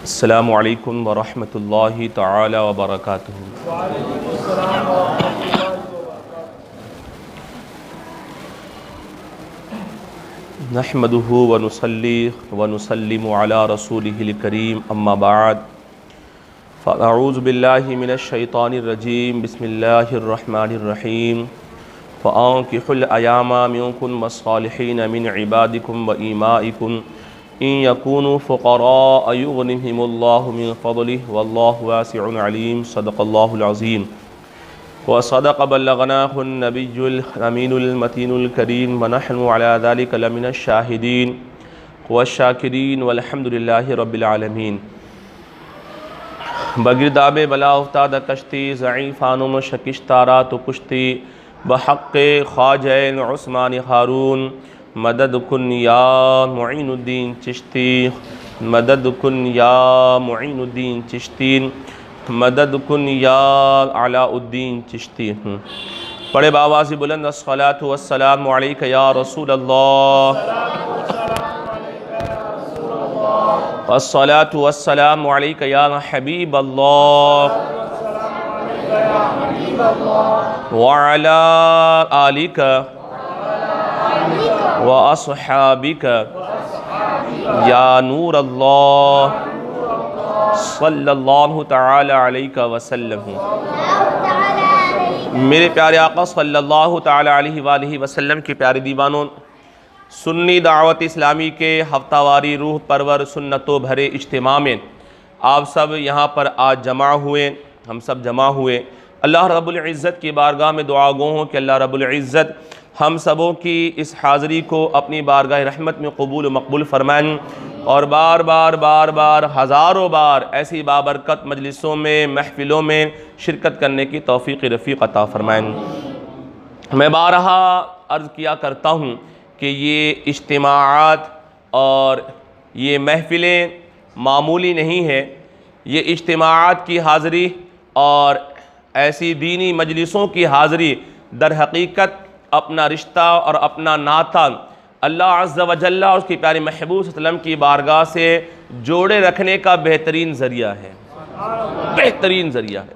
अस्सलामु अलैकुम वरहमतुल्लाहि तआला वबरकातुहू। नहमदुहु व नुसल्ली व नुसल्लिमु अला रसूलिहिल करीम अम्मा बाद फ़अऊज़ु बिल्लाहि मिनश शैतानिर रजीम बिस्मिल्लाहिर रहमानिर रहीम फ़अन्किहुल अयामा मिनकुम वस्सालिहीन मिन इबादिकुम व इमाइकुम इन यकूनु फ़ुक़रा युग़निहिमुल्लाहु मिन फ़ज़लिहि वल्लाहु वासिउन अलीम। सदक़ल्लाहुल अज़ीम व सदक़ बल्लगनाहुन नबियुल अमीनुल मतीनुल करीम व नहनु अला ज़ालिका लमिनश शाहिदीन वश्शाकिरीन वल्हम्दुलिल्लाहि रब्बिल आलमीन। बगिरदाब बला उफ्ताद कश्ती ज़ईफ़ानुम शकिश्तारा तो कुश्ती बहक़्क़े ख्वाजैन उस्मान हारून मदद कुन या मुईनुद्दीन चिश्ती मदद कुन या मुईनुद्दीन चिश्ती मदद कुन या अलाउद्दीन चिश्ती। पढ़े बावाज़ी बुलंद अस्सलातु वस्सलामु अलैका या रसूल अल्लाह अस्सलातु वस्सलामु अलैका या हबीब अल्लाह व अला आलिका व अस्हाबिका या नूर अल्लाह सल्लल्लाहु तआला अलैका वसल्लम। मेरे प्यारे आका सल्लल्लाहु तआला अलैहि वसल्लम के प्यारे दीवानों, सुन्नी दावत इस्लामी के हफ्तावारी रूह परवर सुन्नतों भरे इज्तिमा में आप सब यहाँ पर आज जमा हुए, हम सब जमा हुए। अल्लाह रब्बुल इज़्ज़त की बारगाह में दुआ गो हूँ कि अल्लाह रब्बुल इज़्ज़त हम सबों की इस हाज़री को अपनी बारगाह रहमत में कबूल मकबूल फरमाएँ और बार बार हज़ारों बार ऐसी बाबरकत मजलिसों में महफ़िलों में शिरकत करने की तौफ़ीक़ रफ़ीक़ अता फरमाएँ। मैं बारहा अर्ज़ किया करता हूँ कि ये इज्तिमाआत और ये महफ़िलें मामूली नहीं है। ये इज्तिमाआत की हाज़री और ऐसी दीनी मजलिसों की हाज़री दर हकीकत अपना रिश्ता और अपना नाता अल्लाह अज़्ज़ा व जल्ला और उसकी प्यारे महबूब सल्लल्लाहु अलैहि वसल्लम की बारगाह से जोड़े रखने का बेहतरीन ज़रिया है, बेहतरीन ज़रिया है।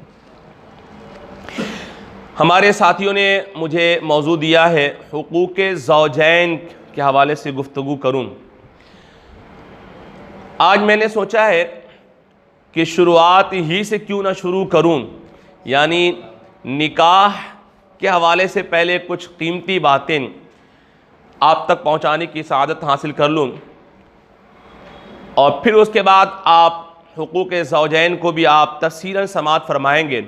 हमारे साथियों ने मुझे मौजू दिया है हुकूक़े ज़ौजैन के हवाले से गुफ्तगू करूँ। आज मैंने सोचा है कि शुरुआत ही से क्यों ना शुरू करूँ, यानी निकाह के हवाले से पहले कुछ कीमती बातें आप तक पहुंचाने की सआदत हासिल कर लूं और फिर उसके बाद आप हुकूक़े ज़ौजैन को भी आप तफ़सीलन समाअत फरमाएंगे।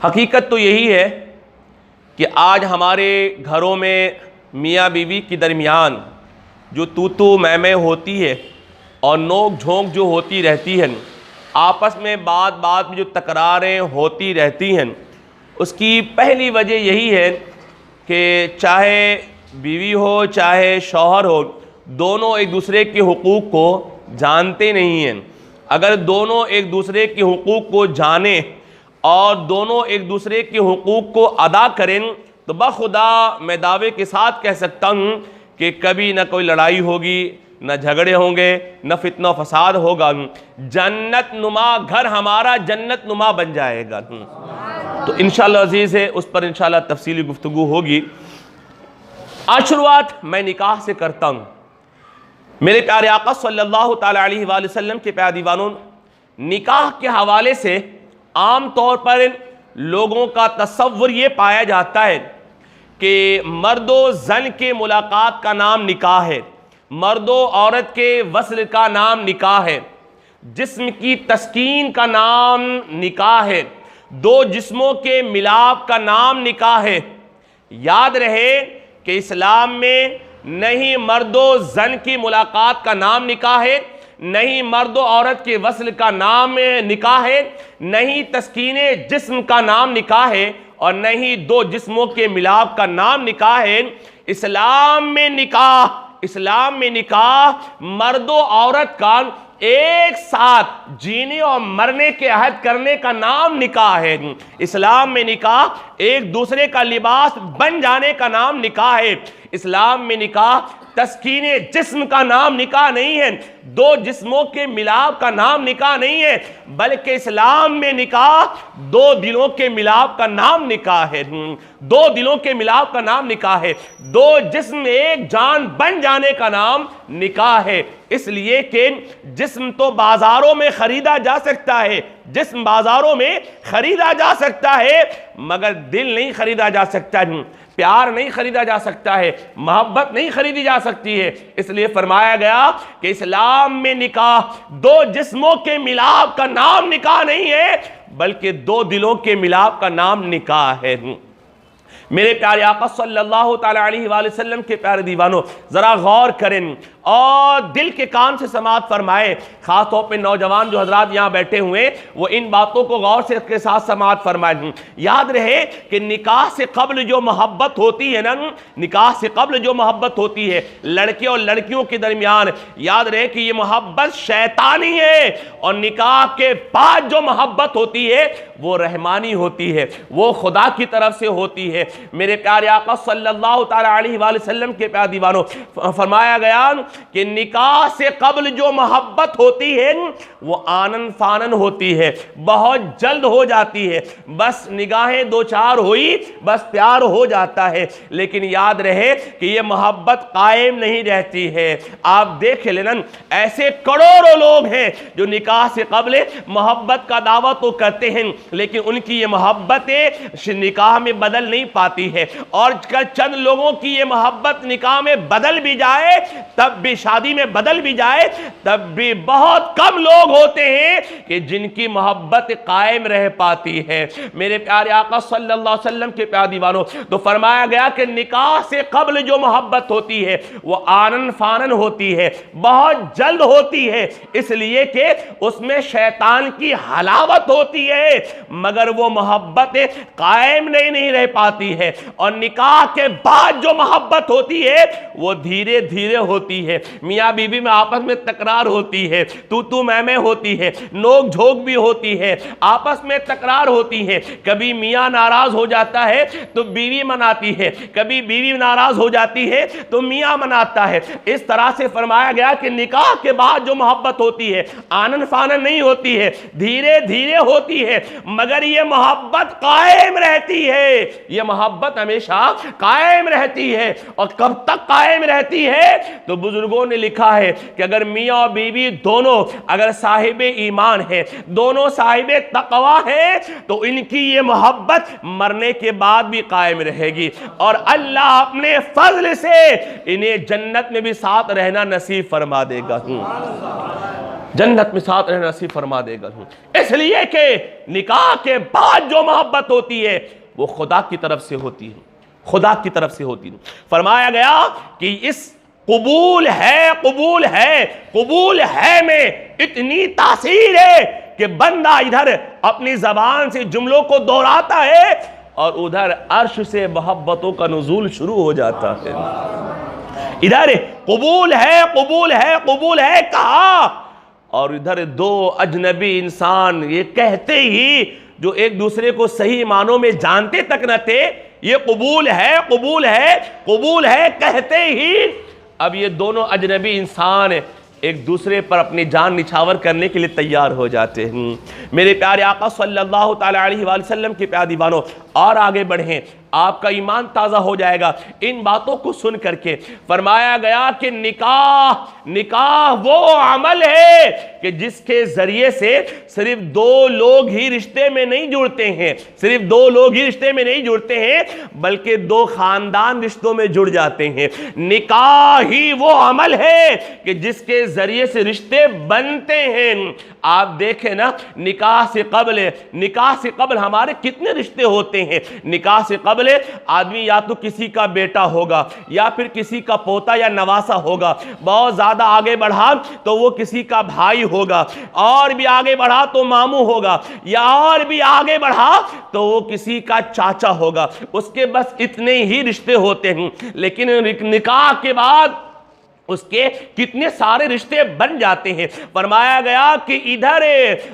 हकीकत तो यही है कि आज हमारे घरों में मियाँ बीवी के दरमियान जो तू मैं होती है और नोक झोंक जो होती रहती है, आपस में बात में जो तकरारें होती रहती हैं, उसकी पहली वजह यही है कि चाहे बीवी हो चाहे शौहर हो, दोनों एक दूसरे के हुकूक़ को जानते नहीं हैं। अगर दोनों एक दूसरे के हुकूक़ को जाने और दोनों एक दूसरे के हुकूक़ को अदा करें तो बखुदा मैं दावे के साथ कह सकता हूँ कि कभी न कोई लड़ाई होगी, न झगड़े होंगे, न फितना फसाद होगा। जन्नत नुमा घर हमारा जन्नत नुमा बन जाएगा। तो इंशाअल्लाह अज़ीज़ है, उस पर इंशाअल्लाह तफसीली गुफ्तगू होगी। आज शुरुआत मैं निकाह से करता हूँ। मेरे प्यारे आका सल्लल्लाहु ताला अलैहि वसल्लम के प्यारे दीवानों, निकाह के हवाले से आम तौर पर लोगों का तसव्वुर ये पाया जाता है कि मर्दो जन के मुलाकात का नाम निकाह है, मर्दो औरत के वस्ल का नाम निकाह है, जिस्म की तस्कीन का नाम निकाह है, दो जिस्मों के मिलाप का नाम निकाह है। याद रहे कि इस्लाम में नहीं मर्दो जन की मुलाकात का नाम निकाह है, नहीं मर्दो औरत के वस्ल का नाम निकाह है, नहीं तस्कीने जिस्म का नाम निकाह है और नहीं दो जिस्मों के मिलाप का नाम निकाह है। इस्लाम में निकाह मर्दो औरत का एक साथ जीने और मरने के अहद करने का नाम निकाह है। इस्लाम में निकाह एक दूसरे का लिबास बन जाने का नाम निकाह है। इस्लाम में निकाह तस्कीने जिस्म का नाम निकाह नहीं है, दो जिस्मों के मिलाप का नाम निकाह नहीं है, बल्कि इस्लाम में निकाह दो दिलों के मिलाप का नाम निकाह है। दो दिलों के मिलाप का नाम निकाह है। दो जिस्म एक जान बन जाने का नाम निकाह है। इसलिए कि जिस्म तो बाजारों में खरीदा जा सकता है, जिस्म बाजारों में खरीदा जा सकता है, मगर दिल नहीं खरीदा जा सकता, प्यार नहीं खरीदा जा सकता है, मोहब्बत नहीं खरीदी जा सकती है। इसलिए फरमाया गया कि इस्लाम में निकाह दो जिस्मों के मिलाप का नाम निकाह नहीं है, बल्कि दो दिलों के मिलाप का नाम निकाह है। मेरे प्यारे आका सल्लल्लाहु ताला अलैहि वसल्लम के प्यारे दीवानों, जरा गौर करें और दिल के कान से समाअत फरमाए। खास तौर पे नौजवान जो हजरात यहाँ बैठे हुए वो इन बातों को गौर से के साथ समाअत फरमाए। याद रहे कि निकाह से कब्ल जो मोहब्बत होती है ना, निकाह से कब्ल जो मोहब्बत होती है लड़के और लड़कियों के दरमियान, याद रहे कि ये मोहब्बत शैतानी है, और निकाह के बाद जो मोहब्बत होती है वो रहमानी होती है, वो खुदा की तरफ से होती है। मेरे प्यारे आका सल्लल्लाहु ताला अलैहि वसल्लम के प्यारे दीवानों, फरमाया गया कि निकाह से कब्ल जो मोहब्बत होती है वो आनन फानन होती है, बहुत जल्द हो जाती है, बस निगाहें दो चार हुई बस प्यार हो जाता है। लेकिन याद रहे कि ये मोहब्बत कायम नहीं रहती है। आप देख लेना, ऐसे करोड़ों लोग हैं जो निकाह से कब्ल मोहब्बत का दावा तो करते हैं, लेकिन उनकी ये मोहब्बतें निकाह में बदल नहीं पाती है, और चंद लोगों की ये मोहब्बत निकाह में बदल भी जाए, तब भी शादी में बदल भी जाए, तब भी बहुत कम लोग होते हैं कि जिनकी मोहब्बत कायम रह पाती है। मेरे प्यारे आका सल्लल्लाहु अलैहि वसल्लम के प्यारे दीवानों, तो फरमाया गया कि निकाह से कब्ल जो मोहब्बत होती है वो आनन फानन होती है, बहुत जल्द होती है, इसलिए कि उसमें शैतान की हलावत होती है, मगर वो मोहब्बत कायम नहीं रह पाती है। और निकाह के बाद जो मोहब्बत होती है वो धीरे धीरे होती है, मियाँ बीवी में आपस में तकरार होती है, तू मैं होती है, नोक झोंक भी होती है, आपस में तकरार होती है। कभी मियाँ नाराज हो जाता है तो बीवी मनाती है, कभी बीवी नाराज हो जाती है तो मियाँ मनाता है। इस तरह से फरमाया गया कि निकाह के बाद जो मोहब्बत होती है आनन फानन नहीं होती है, धीरे धीरे होती है, मगर ये मोहब्बत कायम रहती है, ये मोहब्बत हमेशा कायम रहती है। और कब तक कायम रहती है? तो बुजुर्गों ने लिखा है कि अगर मियाँ और बीवी दोनों अगर साहिबे ईमान है, दोनों साहिबे तकवा है, तो इनकी ये मोहब्बत मरने के बाद भी कायम रहेगी, और अल्लाह अपने फजल से इन्हें जन्नत में भी साथ रहना नसीब फरमा देगा, जन्नत में साथ रहना नसीब फरमा देगा। इसलिए कि निकाह के बाद जो मोहब्बत होती है वो खुदा की तरफ से होती है, खुदा की तरफ से होती है। फरमाया गया कि इस कबूल है कबूल है कबूल है में इतनी तासीर है कि बंदा इधर अपनी जबान से जुमलों को दोहराता है और उधर अर्श से मोहब्बतों का नुज़ूल शुरू हो जाता है। इधर कबूल है कबूल है कबूल है कहा, और इधर दो अजनबी इंसान ये कहते ही, जो एक दूसरे को सही मानों में जानते तक न थे, ये कबूल है कबूल है कबूल है कहते ही अब ये दोनों अजनबी इंसान एक दूसरे पर अपनी जान निछावर करने के लिए तैयार हो जाते हैं। मेरे प्यारे आका सल्लल्लाहु ताला अलैहि वसल्लम के प्यारे दीवानों, और आगे बढ़ें, आपका ईमान ताज़ा हो जाएगा इन बातों को सुन करके। फरमाया गया कि निकाह वो अमल है कि जिसके जरिए से सिर्फ दो लोग ही रिश्ते में नहीं जुड़ते हैं, सिर्फ दो लोग ही रिश्ते में नहीं जुड़ते हैं, बल्कि दो खानदान रिश्तों में जुड़ जाते हैं। निकाह ही वो अमल है कि जिसके जरिए से रिश्ते बनते हैं। आप देखें ना, निकाह से कब्ल हमारे कितने रिश्ते होते हैं। निकाह से कब्ल आदमी या तो किसी का बेटा होगा, या फिर किसी का पोता या नवासा होगा, बहुत ज्यादा आगे बढ़ा तो वो किसी का भाई होगा, और भी आगे बढ़ा तो मामू होगा, या और भी आगे बढ़ा तो वो किसी का चाचा होगा। उसके बस इतने ही रिश्ते होते हैं। लेकिन निकाह के बाद उसके कितने सारे रिश्ते बन जाते हैं। फरमाया गया कि इधर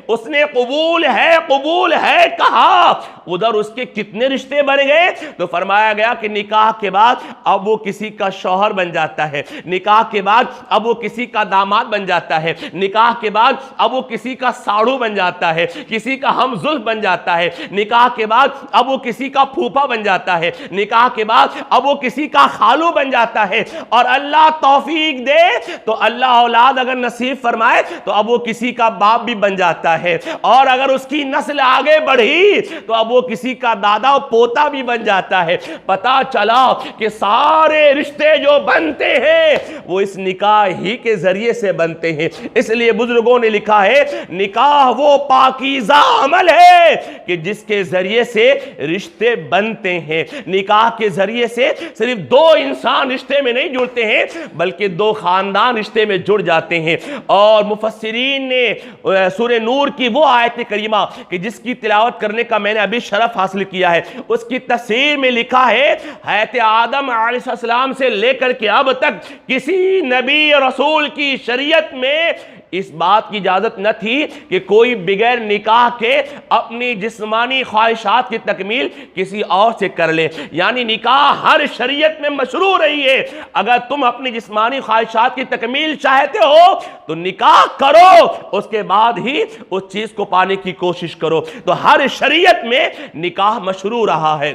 उसने कबूल है कहा, उधर उसके कितने रिश्ते बन गए। तो फरमाया गया कि निकाह के बाद अब वो किसी का शौहर बन जाता है, निकाह के बाद अब वो किसी का दामाद बन जाता है, निकाह के बाद अब वो किसी का साड़ू बन जाता है, किसी का हमजुल्फ बन जाता है, निकाह के बाद अब वो किसी का फूफा बन जाता है, निकाह के बाद अब वो किसी का खालू बन जाता है। और अल्लाह तौफीक दे तो अल्लाह औलाद अगर नसीब फरमाए तो अब वो किसी का बाप भी बन जाता है, और अगर उसकी नस्ल आगे बढ़ी तो अब वो किसी का दादा और पोता भी बन जाता है। पता चला कि सारे रिश्ते जो बनते हैं वो इस निकाह ही के जरिए से बनते हैं। इसलिए बुजुर्गों ने लिखा है निकाह वो पाकीज़ा अमल है कि जिसके जरिए से रिश्ते बनते हैं। निकाह के जरिए से सिर्फ दो इंसान रिश्ते में नहीं जुड़ते हैं बल्कि दो खानदान रिश्ते में जुड़ जाते हैं। और मुफस्सिरीन ने सूरह नूर की वो आयत करीमा कि जिसकी तिलावत करने का मैंने अभी शरफ हासिल किया है, उसकी तफसीर में लिखा है हज़रत आदम अलैहिस्सलाम से लेकर के अब तक किसी नबी और रसूल की शरीयत में इस बात की इजाजत न थी कि कोई बिगैर निकाह के अपनी जिस्मानी ख्वाहिशात की तकमील किसी और से कर ले। यानी निकाह हर शरीयत में मशरू रही है। अगर तुम अपनी जिस्मानी ख्वाहिशात की तकमील चाहते हो तो निकाह करो, उसके बाद ही उस चीज को पाने की कोशिश करो। तो हर शरीयत में निकाह मशरू रहा है।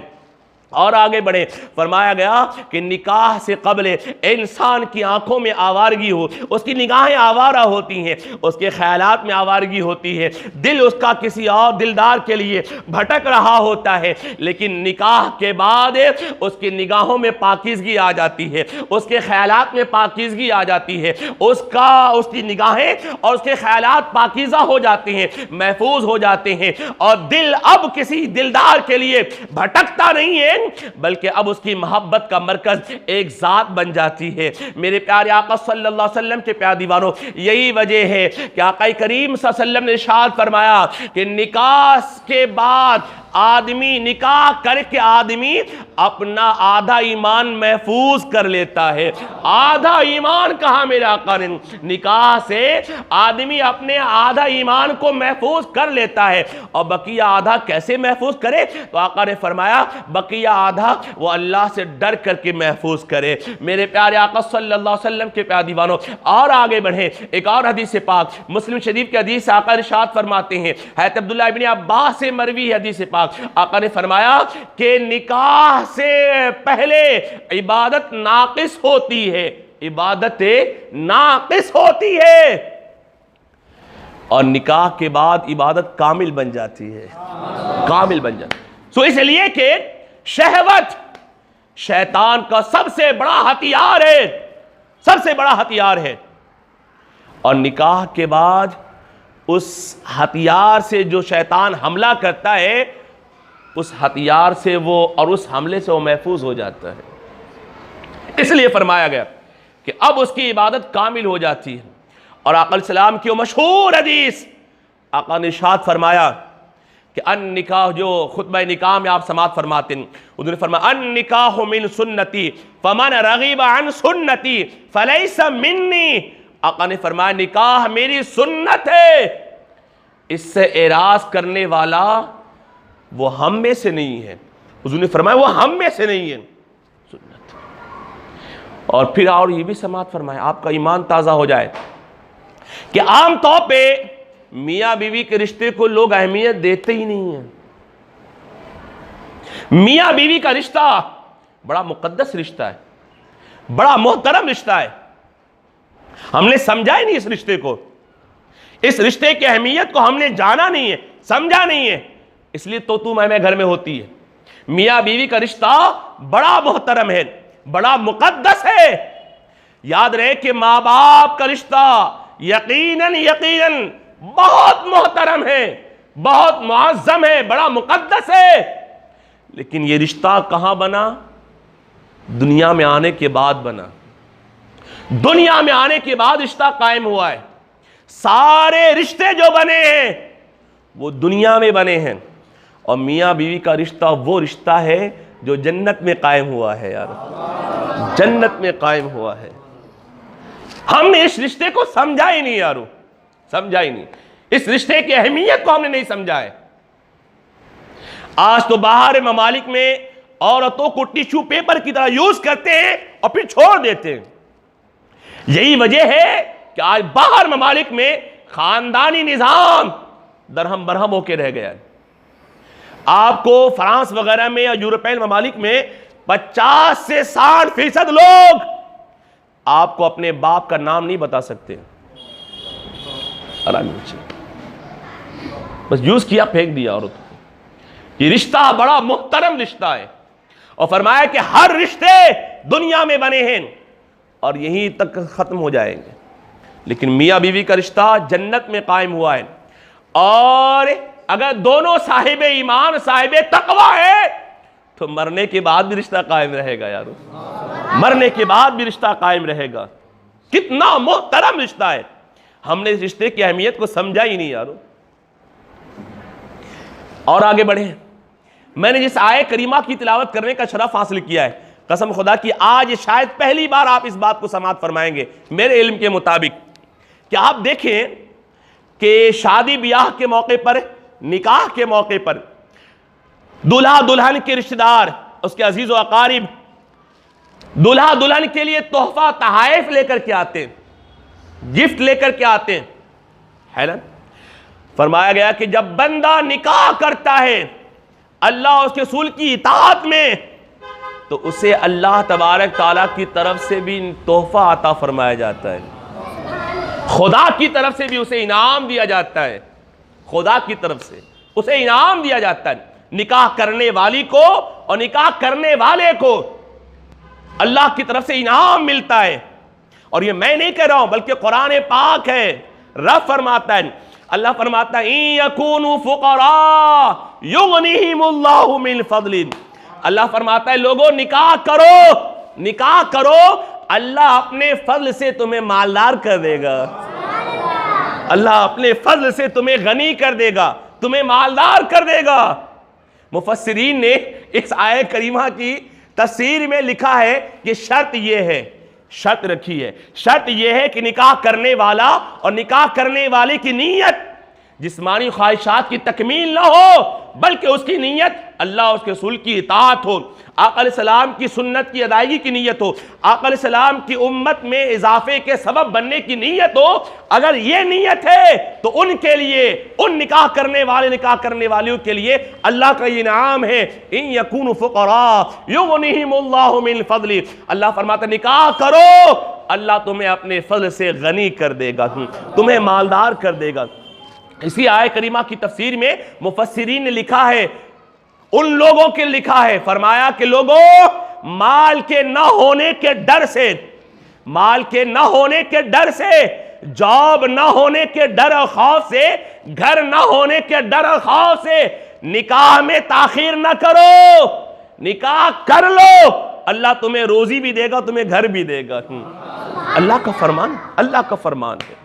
और आगे बढ़े, फरमाया गया कि निकाह से कबल इंसान की आंखों में आवारगी हो, उसकी निगाहें आवारा होती हैं, उसके ख्यालात में आवारगी होती है, दिल उसका किसी और दिलदार के लिए भटक रहा होता है। लेकिन निकाह के बाद उसकी निगाहों में पाकीज़गी आ जाती है, उसके ख्यालात में पाकीज़गी आ जाती है, उसकी निगाहें और उसके ख्यालात पाकीज़ा हो जाते हैं, महफूज हो जाते हैं, और दिल अब किसी दिलदार के लिए भटकता नहीं है बल्कि अब उसकी मोहब्बत का मरकज एक जात बन जाती है। मेरे प्यारे आका सल्लल्लाहु अलैहि वसल्लम के प्यारे दीवानों, यही वजह है कि आका करीम सल्लल्लाहु अलैहि वसल्लम ने इरशाद फरमाया कि निकाह के बाद आदमी, निकाह करके आदमी अपना आधा ईमान महफूज कर लेता है। आधा ईमान कहा मेरे आका ने, निकाह से आदमी अपने आधा ईमान को महफूज कर लेता है। और बकिया आधा कैसे महफूज करे? तो आका ने फरमाया बकिया आधा वो अल्लाह से डर करके महफूज करे। मेरे प्यारे आका सल्लल्लाहु अलैहि वसल्लम के प्यारे दीवानों, और आगे बढ़े, एक और हदीस से पाक मुस्लिम शरीफ की हदीस आका इरशाद फरमाते हैं, हज़रत अब्दुल्लाह इब्न अब्बास से मरवी हदीस से पाक, आका ने फरमाया कि निकाह से पहले इबादत नाकिस होती है, इबादत नाकिस होती है, और निकाह के बाद इबादत कामिल बन जाती है, कामिल बन जाती है। सो इसलिए कि शहवत शैतान का सबसे बड़ा हथियार है, सबसे बड़ा हथियार है, और निकाह के बाद उस हथियार से जो शैतान हमला करता है, उस हथियार से वो और उस हमले से वो महफूज हो जाता है। इसलिए फरमाया गया कि अब उसकी इबादत कामिल हो जाती है। और आका सलाम की वो मशहूर हदीस, आका ने इरशाद फरमाया कि अन निकाह, जो खुतबा निकाह में आप समात फरमाते हैं, उन्होंने फरमाया अन निकाह मिन सुन्नती फमन रगीब अन सुन्नती फलैसा मिन्नी। आका ने फरमाया निकाह मेरी सुन्नत है, इससे एराज करने वाला वो हम में से नहीं है। हुजूर ने फरमाया वो हम में से नहीं है, सुन्नत। और फिर और ये भी समात फरमाया आपका ईमान ताज़ा हो जाए कि आम तौर पे मियाँ बीवी के रिश्ते को लोग अहमियत देते ही नहीं है। मियाँ बीवी का रिश्ता बड़ा मुकद्दस रिश्ता है, बड़ा मोहतरम रिश्ता है। हमने समझा ही नहीं इस रिश्ते को, इस रिश्ते की अहमियत को हमने जाना नहीं है, समझा नहीं है, इसलिए तो तू मैं घर में होती है। मियाँ बीवी का रिश्ता बड़ा मोहतरम है, बड़ा मुकद्दस है। याद रहे कि माँ बाप का रिश्ता यकीनन यकीनन बहुत मोहतरम है, बहुत मुअज़्ज़म है, बड़ा मुकद्दस है। लेकिन ये रिश्ता कहां बना? दुनिया में आने के बाद बना। दुनिया में आने के बाद रिश्ता कायम हुआ है। सारे रिश्ते जो बने हैं वो दुनिया में बने हैं, और मियाँ बीवी का रिश्ता वो रिश्ता है जो जन्नत में कायम हुआ है। यार जन्नत में कायम हुआ है। हमने इस रिश्ते को समझा ही नहीं यारो, समझा ही नहीं। इस रिश्ते की अहमियत को हमने नहीं समझा है। आज तो बाहर ममालिक में औरतों को टिश्यू पेपर की तरह यूज करते हैं और फिर छोड़ देते हैं। यही वजह है कि आज बाहर ममालिक में खानदानी निजाम दरहम बरहम होकर रह गया है। आपको फ्रांस वगैरह में या यूरोपियन ममालिक में 50 से 60% लोग आपको अपने बाप का नाम नहीं बता सकते। बस यूज किया, फेंक दिया औरत को। ये रिश्ता बड़ा मुहतरम रिश्ता है और फरमाया कि हर रिश्ते दुनिया में बने हैं और यहीं तक खत्म हो जाएंगे, लेकिन मियाँ बीवी का रिश्ता जन्नत में कायम हुआ है। और अगर दोनों साहिब ईमान साहिब तकवा है तो मरने के बाद भी रिश्ता कायम रहेगा यारो, मरने के बाद भी रिश्ता कायम रहेगा। कितना मुहतरम रिश्ता है, हमने इस रिश्ते की अहमियत को समझा ही नहीं यारो। और आगे बढ़े, मैंने जिस आय करीमा की तिलावत करने का शरफ हासिल किया है, कसम खुदा की आज शायद पहली बार आप इस बात को समाअत फरमाएंगे मेरे इल्म के मुताबिक, कि आप देखें कि शादी ब्याह के मौके पर, निकाह के मौके पर दूल्हा दुल्हन के रिश्तेदार, उसके अजीज व अकारिब दूल्हा दुल्हन के लिए तोहफा तहाइफ लेकर के आते हैं, गिफ्ट लेकर के आते हैं, है ना। फरमाया गया कि जब बंदा निकाह करता है अल्लाह उसके रसूल की इताअत में, तो उसे अल्लाह तबारक ताला की तरफ से भी तोहफा अता फरमाया जाता है, खुदा की तरफ से भी उसे इनाम दिया जाता है, खुदा की तरफ से उसे इनाम दिया जाता है। निकाह करने वाली को और निकाह करने वाले को अल्लाह की तरफ से इनाम मिलता है। और ये मैं नहीं कह रहा हूं बल्कि कुरान पाक है, रब फरमाता है, अल्लाह फरमाता है इन यकूनु फुकरा युगनिहिमुल्लाहु मिन फदलिन। अल्लाह फरमाता है लोगों निकाह करो, निकाह करो, अल्लाह अपने फजल से तुम्हें मालदार कर देगा, अल्लाह अपने फजल से तुम्हें गनी कर देगा, तुम्हें मालदार कर देगा। मुफस्सिरीन ने इस आय करीमा की तफसीर में लिखा है कि शर्त यह है, शर्त रखी है, शर्त यह है कि निकाह करने वाला और निकाह करने वाले की नीयत जिस्मानी ख्वाहिशात की तकमील ना हो, बल्कि उसकी नीयत अल्लाह उसके रसूल की इताअत हो, आका अलैहिस्सलाम की सुन्नत की अदायगी की नीयत हो, आका अलैहिस्सलाम की उम्मत में इजाफे के सबब बनने की नीयत हो। अगर ये नीयत है तो उनके लिए, उन निकाह करने वाले निकाह करने वालों के लिए अल्लाह का ये इनाम है, इन यकूनु फुकरा युगनिहिमुल्लाहु मिन फदली। अल्लाह फरमाता निकाह करो, अल्लाह तुम्हें अपने फजल से गनी कर देगा, तुम्हें मालदार कर देगा। इसी आय करीमा की तफसीर में मुफस्सिरीन ने लिखा है, उन लोगों के लिखा है, फरमाया कि लोगों माल के न होने के डर से, माल के न होने के डर से, जॉब न होने के डर और खौफ से, घर न होने के डर और खौफ से निकाह में ताखीर न करो, निकाह कर लो, अल्लाह तुम्हें रोजी भी देगा, तुम्हें घर भी देगा। अल्लाह का फरमान, अल्लाह का फरमान है।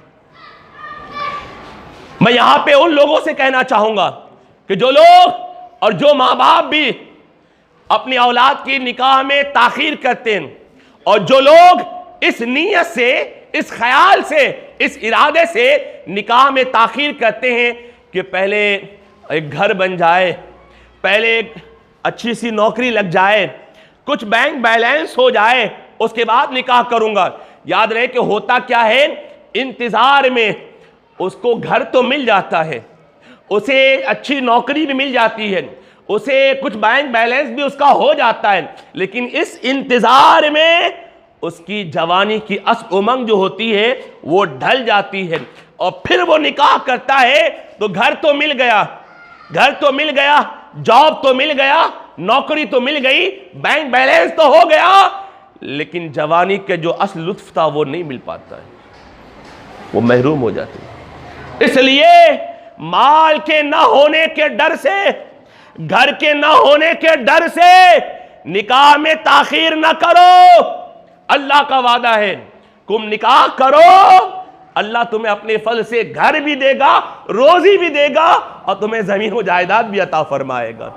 मैं यहां पे उन लोगों से कहना चाहूंगा कि जो लोग और जो माँ बाप भी अपनी औलाद की निकाह में ताखीर करते हैं, और जो लोग इस नीयत से, इस ख्याल से, इस इरादे से निकाह में ताखीर करते हैं कि पहले एक घर बन जाए, पहले एक अच्छी सी नौकरी लग जाए, कुछ बैंक बैलेंस हो जाए, उसके बाद निकाह करूंगा। याद रहे कि होता क्या है, इंतजार में उसको घर तो मिल जाता है, उसे अच्छी नौकरी भी मिल जाती है, उसे कुछ बैंक बैलेंस भी उसका हो जाता है, लेकिन इस इंतजार में उसकी जवानी की असल उमंग जो होती है वो ढल जाती है, और फिर वो निकाह करता है तो घर तो मिल गया, घर तो मिल गया, जॉब तो मिल गया, नौकरी तो मिल गई, बैंक बैलेंस तो हो गया, लेकिन जवानी के जो असल लुत्फ था वो नहीं मिल पाता है, वो महरूम हो जाते हैं। इसलिए माल के न होने के डर से, घर के न होने के डर से निकाह में ताखीर न करो। अल्लाह का वादा है, तुम निकाह करो, अल्लाह तुम्हें अपने फल से घर भी देगा, रोजी भी देगा, और तुम्हें जमीन व जायदाद भी अता फरमाएगा।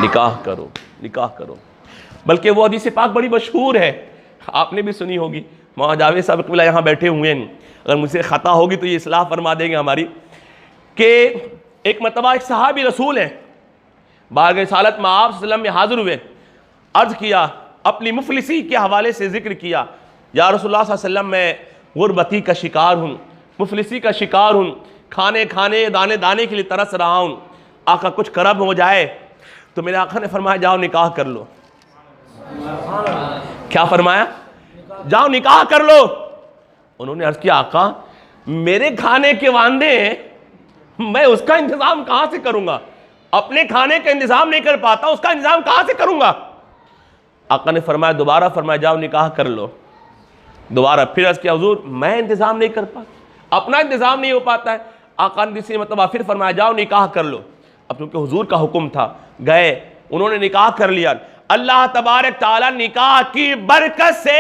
निकाह करो, निकाह करो। बल्कि वो हदीस पाक बड़ी मशहूर है, आपने भी सुनी होगी, मौलाना जावेद साहब क़िबला यहाँ बैठे हुए हैं, अगर मुझसे ख़ता होगी तो ये इस्लाह फरमा देंगे हमारी, कि एक मरतबा एक सहाबी रसूल है, बारगाह रिसालत में आप सल्लल्लाहु अलैहि वसल्लम में हाजिर हुए, अर्ज किया, अपनी मुफलिसी के हवाले से जिक्र किया, या रसूलुल्लाह सल्लल्लाहु अलैहि वसल्लम मैं गुरबती का शिकार हूँ, मुफलिसी का शिकार हूँ, खाने खाने दाने दाने के लिए तरस रहा हूँ, आका कुछ करब हो जाए। तो मेरे आका ने फरमाया जाओ निकाह कर लो। क्या फरमाया? जाओ निकाह कर लो। उन्होंने अर्ज किया आका मेरे खाने के वांदे हैं, मैं उसका इंतजाम कहां से करूंगा, अपने खाने का इंतजाम नहीं कर पाता, उसका इंतजाम कहां से करूंगा। आका ने फरमाया दोबारा फरमाया जाओ निकाह कर लो। दोबारा फिर अर्ज किया हुजूर मैं इंतजाम नहीं कर पाता, अपना इंतजाम नहीं हो पाता है। आका ने दूसरी मतलब फिर फरमाया जाओ निकाह कर लो। अब क्योंकि हुजूर का हुक्म था, गए, उन्होंने निकाह कर लिया। अल्लाह तबारक तआला निकाह की बरकत से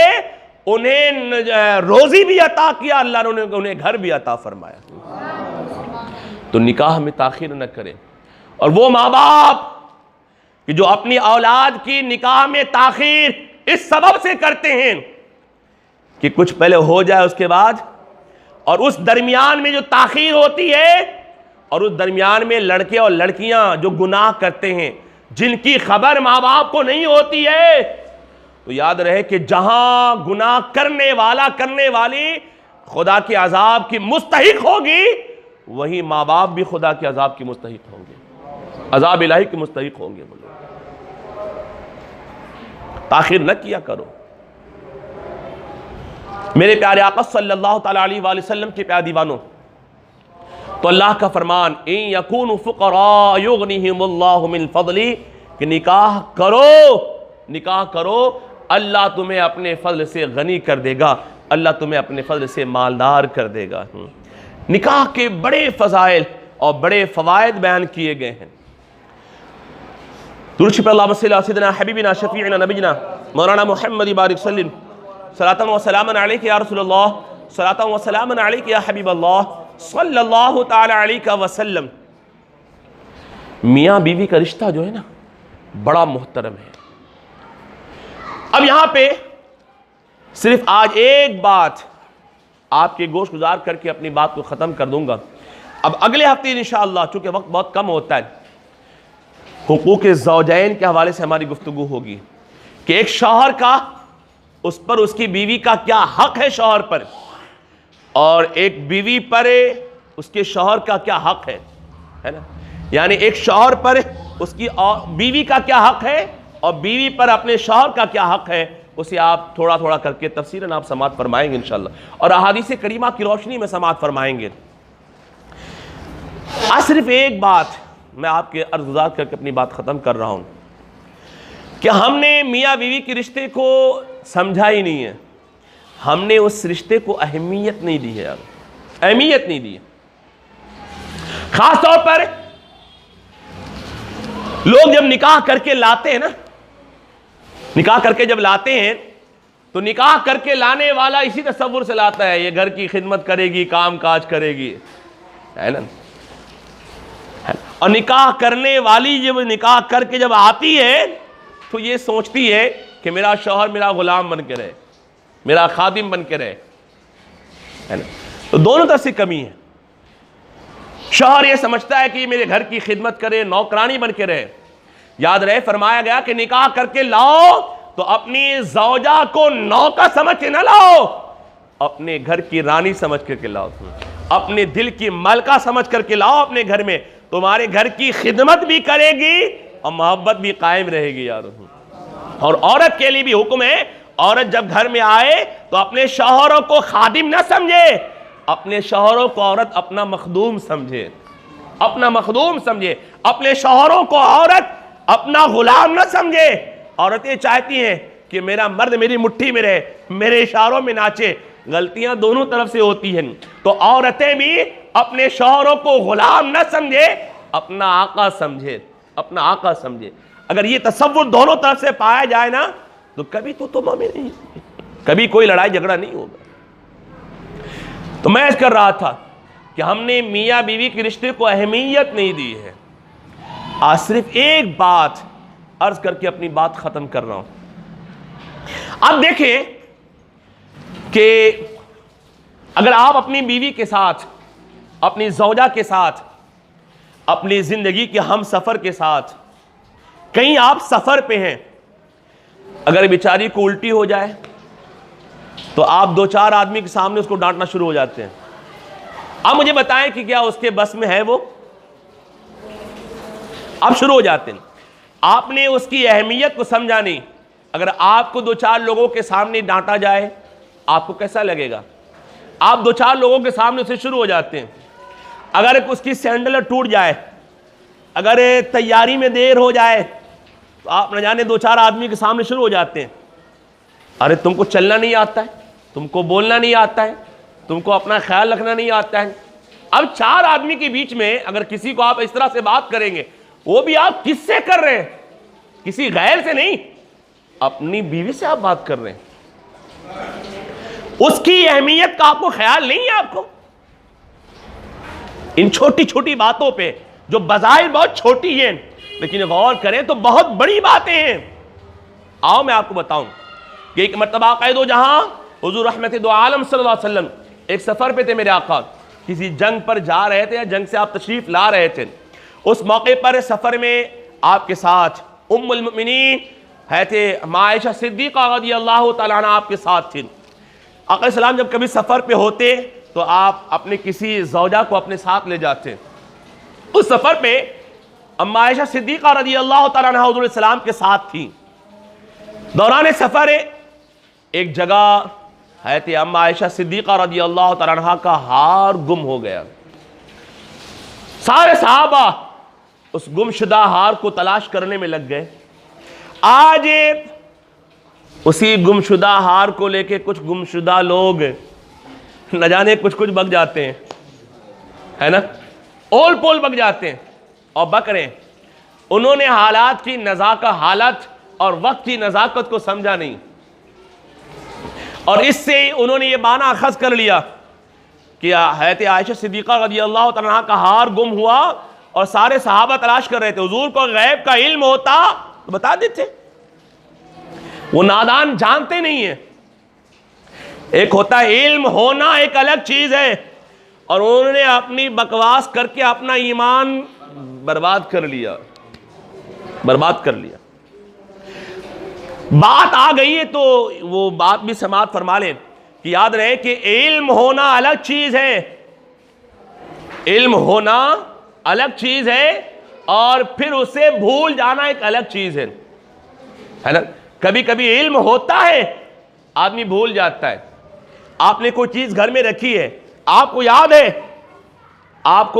उन्हें रोजी भी अता किया, अल्लाह ने उन्हें घर भी अता फरमाया। तो निकाह में ताखीर न करें। और वो माँ बाप कि जो अपनी औलाद की निकाह में ताखीर इस सबब से करते हैं कि कुछ पहले हो जाए उसके बाद, और उस दरमियान में जो ताखीर होती है, और उस दरमियान में लड़के और लड़कियां जो गुनाह करते हैं जिनकी खबर माँ बाप को नहीं होती है, तो याद रहे कि जहां गुनाह करने वाला करने वाली खुदा के अजाब की मुस्तहिक होगी, वहीं माँ बाप भी खुदा के अजाब की मुस्तहिक होंगे, अजाब इलाही के मुस्तहिक होंगे। बोलो ताखिर न किया करो। मेरे प्यारे आका सल्लल्लाहु तआला अलैहि वसल्लम के प्यारे दीवानों, तो अल्लाह का फरमान इन यकूनु फुक़रा युग़निहिमुल्लाहु मिन फ़ज़ली, कि निकाह करो, निकाह करो, अल्लाह तुम्हें अपने फजल से गनी कर देगा, अल्लाह तुम्हें अपने फजल से मालदार कर देगा। निकाह के बड़े फ़ज़ाइल और बड़े फ़वाइद बयान किए गए हैं। दुरूद पर अल्लाहुम्मा सल्ली अला सय्यिदिना हबीबिना शफीइना नबीना मौलाना मुहम्मद बारिक सल्लिम सलातन व सलामन अलैका या रसूलल्लाह, सलातन व सलामन अलैका या हबीबल्लाह सल्लल्लाहु तआला अलैहि वसल्लम। मियाँ बीवी का रिश्ता जो है ना बड़ा मुहतरम है। अब यहां पे सिर्फ आज एक बात आपके गोश गुजार करके अपनी बात को खत्म कर दूंगा। अब अगले हफ्ते इंशाअल्लाह, चूंकि वक्त बहुत कम होता है, हुकूक ज़ौजैन के हवाले से हमारी गुफ्तगू होगी कि एक शौहर का उस पर उसकी बीवी का क्या हक है शौहर पर, और एक बीवी पर उसके शौहर का क्या हक है ना। यानी एक शौहर पर उसकी बीवी का क्या हक है और बीवी पर अपने शौहर का क्या हक है, उसे आप थोड़ा थोड़ा करके तफसीरन आप समाअत फरमाएंगे इंशाअल्लाह, और अहादीस करीमा की रोशनी में समाअत फरमाएंगे। आज सिर्फ एक बात मैं आपके अर्ज़गुज़ार करके अपनी बात ख़त्म कर रहा हूँ कि हमने मियाँ बीवी के रिश्ते को समझा ही नहीं है, हमने उस रिश्ते को अहमियत नहीं दी है यार, अहमियत नहीं दी है। खास तौर पर लोग जब निकाह करके लाते हैं ना, निकाह करके जब लाते हैं तो निकाह करके लाने वाला इसी तसव्वुर से लाता है ये घर की खिदमत करेगी, काम काज करेगी, है ना। और निकाह करने वाली जब निकाह करके जब आती है तो ये सोचती है कि मेरा शौहर मेरा गुलाम बन के रहे, मेरा खादिम बन के रहे, है ना। तो दोनों तरफ से कमी है। शौहर ये समझता है कि मेरे घर की खिदमत करे, नौकरानी बन के रहे। याद रहे फरमाया गया कि निकाह करके लाओ तो अपनी ज़ौजा को नौकर समझ के ना लाओ, अपने घर की रानी समझ करके लाओ, अपने दिल की मलका समझ करके लाओ अपने घर में, तुम्हारे घर की खिदमत भी करेगी और मोहब्बत भी कायम रहेगी यार। और औरत के लिए भी हुक्म है, औरत जब घर में आए तो अपने शौहरों को खादिम ना समझे, अपने शौहरों को औरत अपना मखदूम समझे, अपना मखदूम समझे, अपने शौहरों को औरत अपना गुलाम ना समझे। औरतें चाहती हैं कि मेरा मर्द मेरी मुट्ठी में रहे, मेरे इशारों में नाचे। गलतियां दोनों तरफ से होती हैं। तो औरतें भी अपने शौहरों को गुलाम ना समझे, अपना आका समझे, अपना आका समझे। अगर ये तसव्वुर दोनों तरफ से पाया जाए ना तो कभी तो में नहीं, कभी कोई लड़ाई झगड़ा नहीं होगा। तो मैं ऐसा कर रहा था कि हमने मियाँ बीवी के रिश्ते को अहमियत नहीं दी है। आज सिर्फ एक बात अर्ज करके अपनी बात खत्म कर रहा हूं। आप देखें कि अगर आप अपनी बीवी के साथ, अपनी ज़ौजा के साथ, अपनी ज़िंदगी के हम सफ़र के साथ कहीं आप सफर पे हैं, अगर बेचारी को उल्टी हो जाए तो आप दो चार आदमी के सामने उसको डांटना शुरू हो जाते हैं। अब मुझे बताएं कि क्या उसके बस में है वो? अब शुरू हो जाते हैं। आपने उसकी अहमियत को समझा नहीं। अगर आपको दो चार लोगों के सामने डांटा जाए आपको कैसा लगेगा? आप दो चार लोगों के सामने उसे शुरू हो जाते हैं। अगर उसकी सैंडल टूट जाए, अगर तैयारी में देर हो जाए तो आप न जाने दो चार आदमी के सामने शुरू हो जाते हैं, अरे तुमको चलना नहीं आता है, तुमको बोलना नहीं आता है, तुमको अपना ख्याल रखना नहीं आता है। अब चार आदमी के बीच में अगर किसी को आप इस तरह से बात करेंगे, वो भी आप किससे कर रहे हैं? किसी गैर से नहीं, अपनी बीवी से आप बात कर रहे हैं। उसकी अहमियत का आपको ख्याल नहीं है। आपको इन छोटी छोटी बातों पे जो बज़ाहिर बहुत छोटी हैं, लेकिन गौर करें तो बहुत बड़ी बातें हैं। आओ मैं आपको बताऊं कि एक मर्तबा क़ाइदो जहां हुज़ूर रहमत दो आलम सल्लल्लाहु अलैहि वसल्लम एक सफर पे थे। मेरे आका किसी जंग पर जा रहे थे या जंग से आप तशरीफ ला रहे थे। उस मौके पर सफर में आपके साथ उम्मुल मुमिनीन हैते आयशा सिद्दीक़ा रज़ियल्लाहु तआला अन्हा आपके साथ थी। आका सलाम जब कभी सफर पे होते तो आप अपने किसी ज़ौजा को अपने साथ ले जाते। उस सफर पे अम्मा आयशा सिद्दीक़ा रज़ियल्लाहु तआला अन्हा हुज़ूर सलाम के साथ थी। दौरान सफर एक जगह हैते अम्मा आयशा सिद्दीक़ा रज़ियल्लाहु तआला अन्हा का हार गुम हो गया। सारे सहाबा उस गुमशुदा हार को तलाश करने में लग गए। आज उसी गुमशुदा हार को लेके कुछ गुमशुदा लोग न जाने कुछ कुछ बक जाते हैं, है ना, ओल पोल बक जाते हैं और बक रहे हैं। उन्होंने हालात की हालत और वक्त की नज़ाकत को समझा नहीं, और इससे उन्होंने ये बाना अखज़ कर लिया कि हैत आयशा सिद्दीक़ा रज़ियल्लाहु तआला अन्हा का हार गुम हुआ और सारे सहाबा तलाश कर रहे थे। हुजूर को गैब का इल्म होता तो बता देते। वो नादान जानते नहीं है। एक होता है इल्म होना, एक अलग चीज है, और उन्होंने अपनी बकवास करके अपना ईमान बर्बाद कर लिया। बात आ गई है तो वो बात भी समाप्त फरमा लें कि याद रहे कि इल्म होना अलग चीज है, इल्म होना अलग चीज है, और फिर उसे भूल जाना एक अलग चीज है ना। कभी कभी इल्म होता है, आदमी भूल जाता है। आपने कोई चीज घर में रखी है, आपको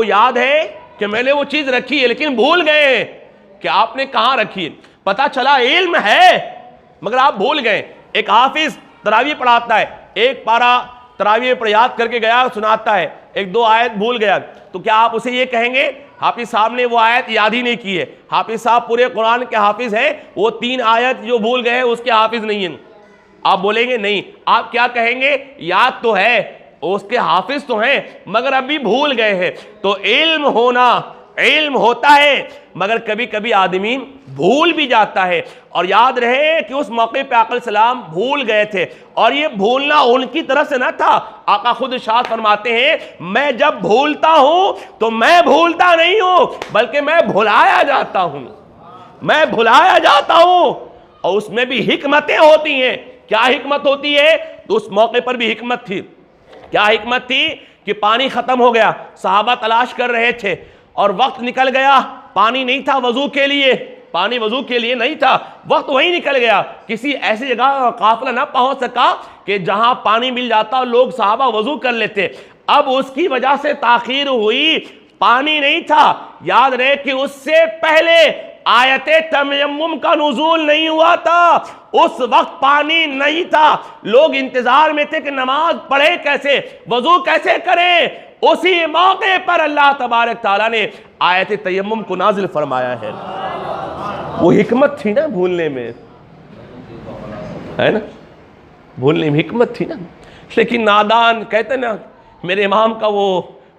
याद है कि मैंने वो चीज रखी है, लेकिन भूल गए हैं कि आपने कहां रखी है। पता चला इल्म है मगर आप भूल गए। एक हाफिज तरावी पढ़ाता है, एक पारा तरावी पर याद करके गया, सुनाता है, एक दो आयत भूल गया, तो क्या आप उसे ये कहेंगे हाफिज साहब ने वो आयत याद ही नहीं की है? हाफिज साहब पूरे कुरान के हाफिज है, वो 3 आयत जो भूल गए उसके हाफिज नहीं है। आप बोलेंगे नहीं। आप क्या कहेंगे? याद तो है, उसके हाफिज तो हैं, मगर अभी भूल गए हैं। तो इल्म होता है, मगर कभी कभी आदमी भूल भी जाता है। और याद रहे कि उस मौके पे आका सलाम भूल गए थे, और ये भूलना उनकी तरफ से न था। आका खुद इरशाद फरमाते हैं, मैं जब भूलता हूं तो मैं भूलता नहीं हूं, बल्कि मैं भुलाया जाता हूं। और उसमें भी हिकमतें होती हैं। क्या हिकमत होती है? तो उस मौके पर भी हिकमत थी। क्या हिकमत थी? कि पानी खत्म हो गया, सहाबा तलाश कर रहे थे और वक्त निकल गया, पानी नहीं था वजू के लिए, नहीं था, वक्त वहीं निकल गया। किसी ऐसी जगह काफिला ना पहुंच सका कि जहां पानी मिल जाता और लोग सहाबा वजू कर लेते। अब उसकी वजह से ताखीर हुई, पानी नहीं था। याद रहे कि उससे पहले आयते तयम्मुम का नुज़ूल नहीं हुआ था, उस वक्त पानी नहीं था। लोग इंतजार में थे कि नमाज पढ़े कैसे, वजू कैसे करें। उसी मौके पर अल्लाह तबारक ताला ने आयत तयम्मुम को नाजिल फरमाया है। वो हिकमत थी ना भूलने में, है ना, भूलने में हिकमत थी ना। लेकिन नादान कहते ना, मेरे इमाम का वो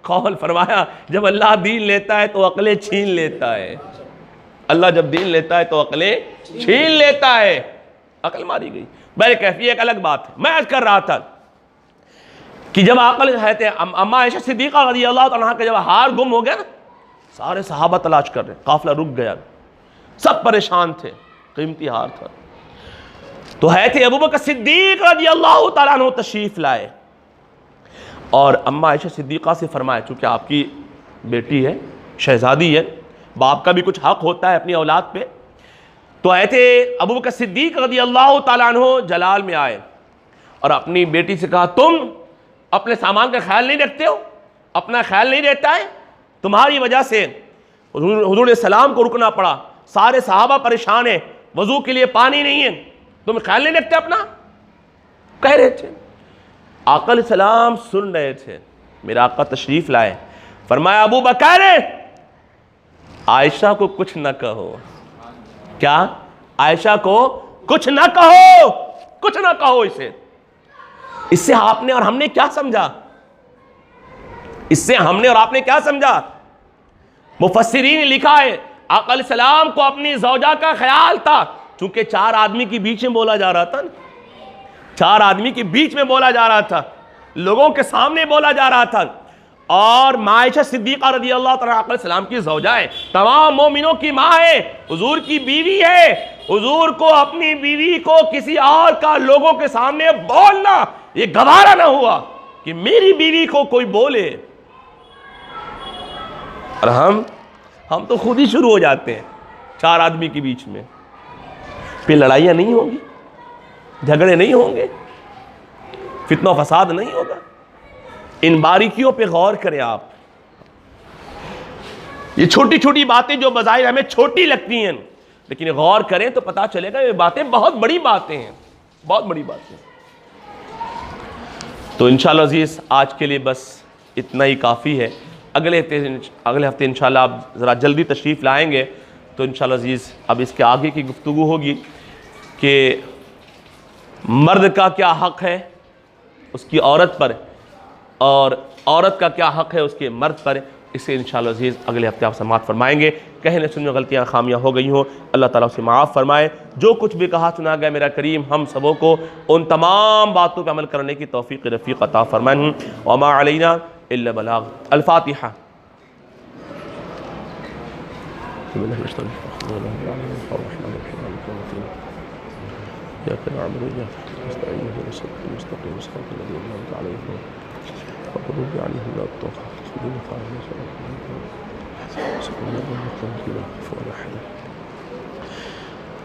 कौल फरमाया, जब अल्लाह दीन लेता है तो अकलें छीन लेता है। अल्लाह जब दीन लेता है तो अकलें छीन लेता है। अकल मारी गई। मेरे कैफी एक अलग बात है। मैं अर्ज कर रहा था कि जब अकल है थे अम्मा आयशा सिद्दीक़ा रज़ियल्लाहु अन्हा का जब हार गुम हो गया ना, सारे सहाबा तलाश कर रहे, काफिला रुक गया। सब परेशान थे, कीमती हार था। तो है थे अबू बकर सिद्दीक रज़ियल्लाहु ताला अन्हु तशरीफ लाए और अम्मा आयशा सिद्दीक़ा से फरमाया, चूँकि आपकी बेटी है, शहजादी है, बाप का भी कुछ हक होता है अपनी औलाद पे। तो आए थे अबू बकर सिद्दीक रज़ियल्लाहु ताला अन्हु जलाल में आए और अपनी बेटी से कहा, तुम अपने सामान का ख्याल नहीं रखते हो, अपना ख्याल नहीं रहता है, तुम्हारी वजह से हुजूर सलाम को रुकना पड़ा, सारे सहाबा परेशान हैं, वजू के लिए पानी नहीं है, तुम ख्याल नहीं रखते अपना, कह रहे थे। आका सलाम सुन रहे थे, मेरा आका तशरीफ लाए, फरमाया अबू बकर आयशा को कुछ न कहो। क्या? आयशा को कुछ न कहो, कुछ न कहो। इससे आपने और हमने क्या समझा? इससे हमने और आपने क्या समझा? मुफस्सिरीन ने लिखा है आका सलाम को अपनी ज़ौजा का ख्याल था, चूंकि 4 आदमी के बीच में बोला जा रहा था ना, 4 आदमी के बीच में बोला जा रहा था, लोगों के सामने बोला जा रहा था। और आयशा सिद्दीक़ा रज़ियल्लाहु तआला अन्हा सलाम की ज़ौजा है, तमाम मोमिनों की माँ है, हुजूर की बीवी है। हुजूर को अपनी बीवी को किसी और का लोगों के सामने बोलना ये गवारा ना हुआ कि मेरी बीवी को कोई बोले। और हम तो खुद ही शुरू हो जाते हैं 4 आदमी के बीच में, फिर लड़ाइयाँ नहीं होंगी, झगड़े नहीं होंगे, फितना फसाद नहीं होगा। इन बारीकियों पे गौर करें आप। ये छोटी छोटी बातें जो बज़ाहिर हमें छोटी लगती हैं, लेकिन गौर करें तो पता चलेगा ये बातें बहुत बड़ी बातें हैं, बहुत बड़ी बातें। तो इंशाअल्लाह अज़ीज़ आज के लिए बस इतना ही काफ़ी है। अगले हफ्ते इंशाअल्लाह आप ज़रा जल्दी तशरीफ़ लाएंगे तो इंशाअल्लाह अज़ीज़ अब इसके आगे की गुफ्तगू होगी कि मर्द का क्या हक़ है उसकी औरत पर और औरत का क्या हक़ है उसके मर्द पर। इसे इंशाअल्लाह अज़ीज़ अगले हफ्ते आप समाअत फरमाएंगे। कहने सुनने गलतियाँ खामियाँ हो गई हों, अल्लाह ताला उसे माफ़ फरमाए। जो कुछ भी कहा सुना गया मेरा करीम हम सबों को उन तमाम बातों पर अमल करने की तौफ़ीक़ रफ़ीक़ अता फरमाए। वमा अलैना इल्ला बलाग। अल-फ़ातिहा।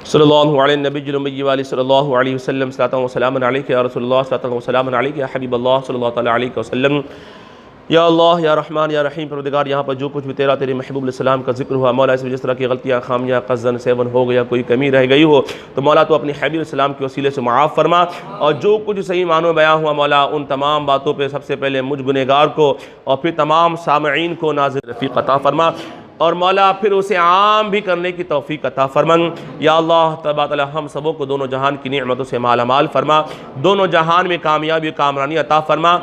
सल्लल्लाहु अलैहि नबील उम्मी व सल्लल्लाहु अलैहि वसल्लम सल्लल्लाहु व सलाम अलैका या रसूलुल्लाह सल्लल्लाहु व सलाम अलैका या हबीबल्लाह सल्लल्लाहु तआला अलैहि वसल्लम। या अल्लाह या रहमान या रहीम परवरदिगार, यहाँ पर जो कुछ भी तेरे महबूब सलाम का जिक्र हुआ मौला, इसमें जिस तरह की गलतियाँ खामियाँ कज़न सेवन हो गया, कोई कमी रह गई हो तो मौला तो अपनी हबीब सलाम के वसीले से माफ़ फरमा। और जो कुछ सही मानो बयां हुआ मौला उन तमाम बातों पर सबसे पहले मुझ गुनहगार को और फिर तमाम सामईन को नाज़िर रफ़ीक़ अता फरमा और मौला फिर उसे आम भी करने की तौफ़ीक़ अता फरमान। या अल्लाह तबारक व तआला हम सबों को दोनों जहान की नेमतों से मालामाल फरमा, दोनों जहान में कामयाबी कामरानी अता फरमा।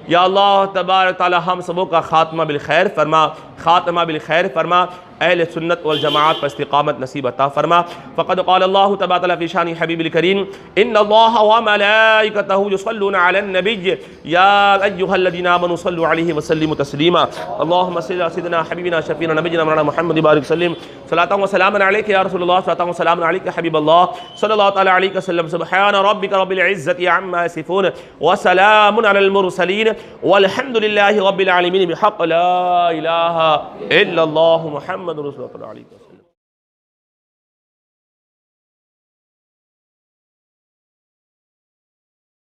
या अल्लाह तबारक व तआला हम सबों का ख़ात्मा बिल खैर फरमा, ख़ात्मा बिल खैर फरमा, अहले सुन्नत वल जमाअत पर इस्तिक़ामत नसीब अता फरमा। फ़क़द क़ाल अल्लाहु तबारक व तआला फ़ी शानि हबीबिल करीम इन्नल्लाह व मलाइकतहु युसल्लूना अलन नबिय्य या अय्युहल्लज़ीना आमनू सल्लु अलैहि व सल्लिमू तस्लीमा। अल्लाहुम्मा सल्लि अला सय्यिदिना हबीबिना शफ़ीना नबिय्यिना मौलाना मुहम्मद बारिक सल्लिम सलातन व सलामन अलैका या रसूलल्लाह सलातन व सलामन अलैका हबीबल्लाह सल्लल्लाहु तआला अलैहि वसल्लम। सुब्हान रब्बिका रब्बिल इज़्ज़ति अम्मा यसिफून व सलामुन अलल मुरसलीन वल्हम्दुलिल्लाहि रब्बिल आलमीन बिहक़्क़ि ला इलाहा इल्लल्लाहु मुहम्मदुर रसूलुल्लाह।